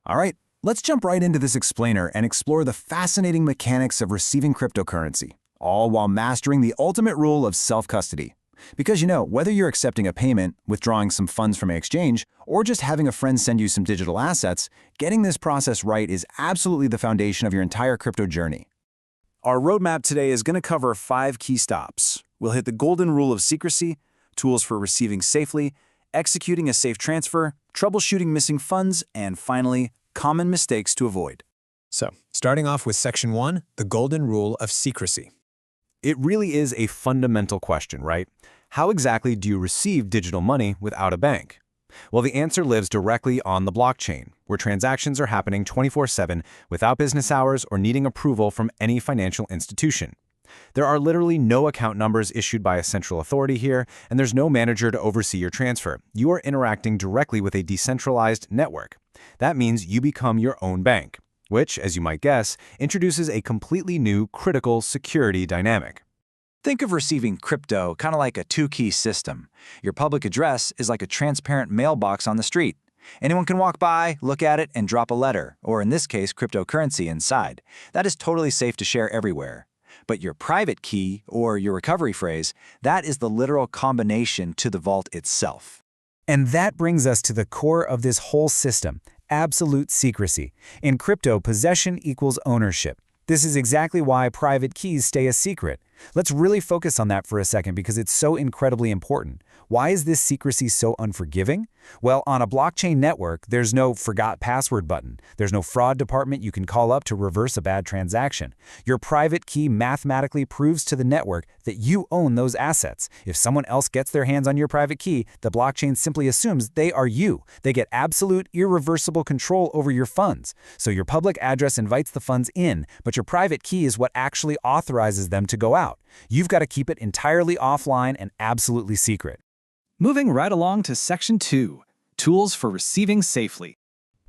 All right, let's jump right into this explainer and explore the fascinating mechanics of receiving cryptocurrency, all while mastering the ultimate rule of self-custody. Because whether you're accepting a payment, withdrawing some funds from an exchange, or just having a friend send you some digital assets, getting this process right is absolutely the foundation of your entire crypto journey. Our roadmap today is going to cover 5 key stops. We'll hit the golden rule of secrecy, tools for receiving safely, executing a safe transfer, troubleshooting missing funds, and finally, common mistakes to avoid. So, starting off with Section 1, the golden rule of secrecy. It really is a fundamental question, right? How exactly do you receive digital money without a bank? Well, the answer lives directly on the blockchain, where transactions are happening 24/7 without business hours or needing approval from any financial institution. There are literally no account numbers issued by a central authority here, and there's no manager to oversee your transfer. You are interacting directly with a decentralized network. That means you become your own bank, which, as you might guess, introduces a completely new critical security dynamic. Think of receiving crypto kind of like a 2-key system. Your public address is like a transparent mailbox on the street. Anyone can walk by, look at it, and drop a letter, or in this case, cryptocurrency inside. That is totally safe to share everywhere. But your private key, or your recovery phrase, that is the literal combination to the vault itself. And that brings us to the core of this whole system, absolute secrecy. In crypto, possession equals ownership. This is exactly why private keys stay a secret. Let's really focus on that for a second because it's so incredibly important. Why is this secrecy so unforgiving? Well, on a blockchain network, there's no forgot password button. There's no fraud department you can call up to reverse a bad transaction. Your private key mathematically proves to the network that you own those assets. If someone else gets their hands on your private key, the blockchain simply assumes they are you. They get absolute, irreversible control over your funds. So your public address invites the funds in, but your private key is what actually authorizes them to go out. You've got to keep it entirely offline and absolutely secret. Moving right along to Section 2, tools for receiving safely.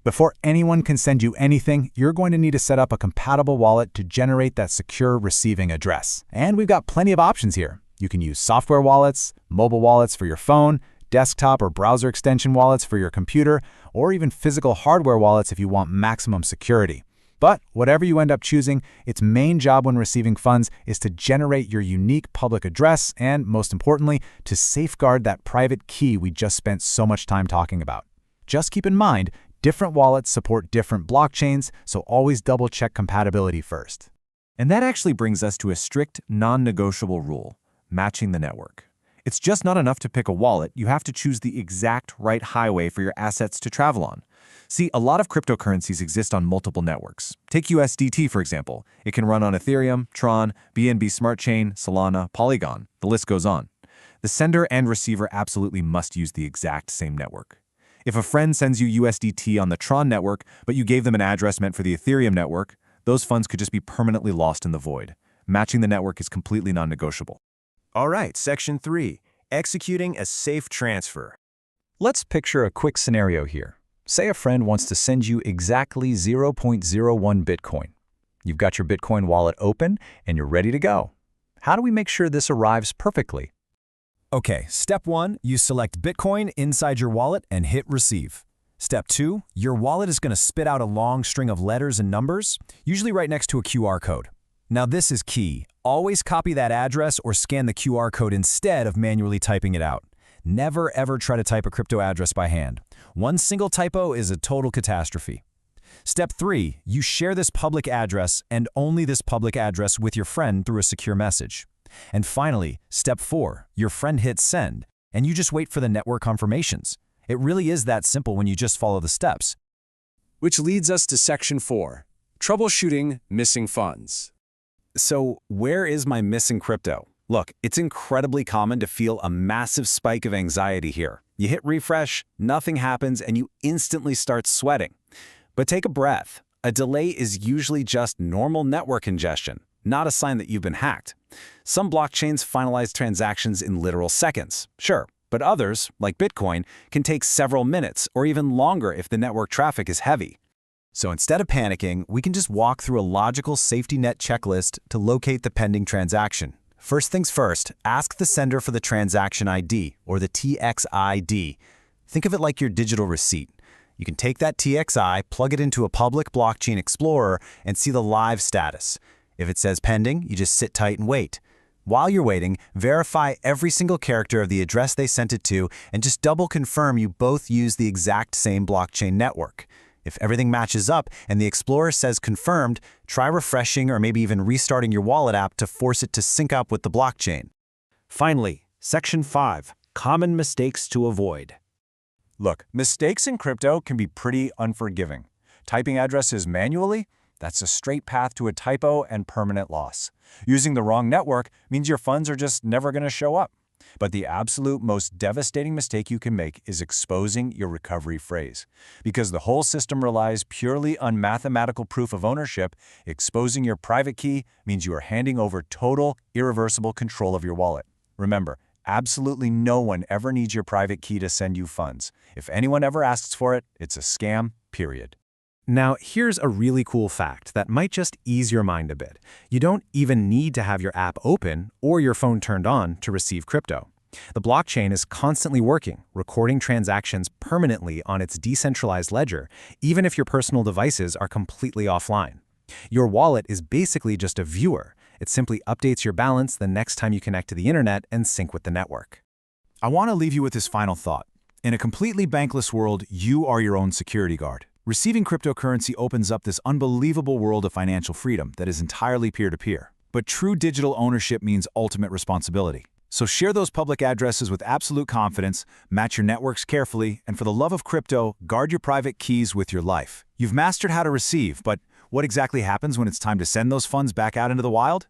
Before anyone can send you anything, you're going to need to set up a compatible wallet to generate that secure receiving address. And we've got plenty of options here. You can use software wallets, mobile wallets for your phone, desktop or browser extension wallets for your computer, or even physical hardware wallets if you want maximum security. But whatever you end up choosing, its main job when receiving funds is to generate your unique public address and, most importantly, to safeguard that private key we just spent so much time talking about. Just keep in mind, different wallets support different blockchains, so always double-check compatibility first. And that actually brings us to a strict, non-negotiable rule, matching the network. It's just not enough to pick a wallet, you have to choose the exact right highway for your assets to travel on. See, a lot of cryptocurrencies exist on multiple networks. Take USDT, for example. It can run on Ethereum, Tron, BNB Smart Chain, Solana, Polygon. The list goes on. The sender and receiver absolutely must use the exact same network. If a friend sends you USDT on the Tron network, but you gave them an address meant for the Ethereum network, those funds could just be permanently lost in the void. Matching the network is completely non-negotiable. All right, Section 3, executing a safe transfer. Let's picture a quick scenario here. Say a friend wants to send you exactly 0.01 Bitcoin. You've got your Bitcoin wallet open and you're ready to go. How do we make sure this arrives perfectly? Okay, step 1, you select Bitcoin inside your wallet and hit receive. Step 2, your wallet is going to spit out a long string of letters and numbers, usually right next to a QR code. Now this is key. Always copy that address or scan the QR code instead of manually typing it out. Never ever try to type a crypto address by hand. One single typo is a total catastrophe. Step 3, you share this public address and only this public address with your friend through a secure message. And finally, step 4, your friend hits send, and you just wait for the network confirmations. It really is that simple when you just follow the steps. Which leads us to Section 4, troubleshooting missing funds. So where is my missing crypto? Look, it's incredibly common to feel a massive spike of anxiety here. You hit refresh, nothing happens, and you instantly start sweating. But take a breath. A delay is usually just normal network congestion, not a sign that you've been hacked. Some blockchains finalize transactions in literal seconds, sure, but others, like Bitcoin, can take several minutes or even longer if the network traffic is heavy. So instead of panicking, we can just walk through a logical safety net checklist to locate the pending transaction. First things first, ask the sender for the transaction ID, or the TXID. Think of it like your digital receipt. You can take that TXI, plug it into a public blockchain explorer, and see the live status. If it says pending, you just sit tight and wait. While you're waiting, verify every single character of the address they sent it to and just double confirm you both use the exact same blockchain network. If everything matches up and the Explorer says confirmed, try refreshing or maybe even restarting your wallet app to force it to sync up with the blockchain. Finally, Section 5, Common Mistakes to Avoid. Look, mistakes in crypto can be pretty unforgiving. Typing addresses manually? That's a straight path to a typo and permanent loss. Using the wrong network means your funds are just never going to show up. But the absolute most devastating mistake you can make is exposing your recovery phrase. Because the whole system relies purely on mathematical proof of ownership, exposing your private key means you are handing over total, irreversible control of your wallet. Remember, absolutely no one ever needs your private key to send you funds. If anyone ever asks for it, it's a scam, period. Now, here's a really cool fact that might just ease your mind a bit. You don't even need to have your app open or your phone turned on to receive crypto. The blockchain is constantly working, recording transactions permanently on its decentralized ledger, even if your personal devices are completely offline. Your wallet is basically just a viewer. It simply updates your balance the next time you connect to the internet and sync with the network. I want to leave you with this final thought. In a completely bankless world, you are your own security guard. Receiving cryptocurrency opens up this unbelievable world of financial freedom that is entirely peer-to-peer. But true digital ownership means ultimate responsibility. So share those public addresses with absolute confidence, match your networks carefully, and for the love of crypto, guard your private keys with your life. You've mastered how to receive, but what exactly happens when it's time to send those funds back out into the wild?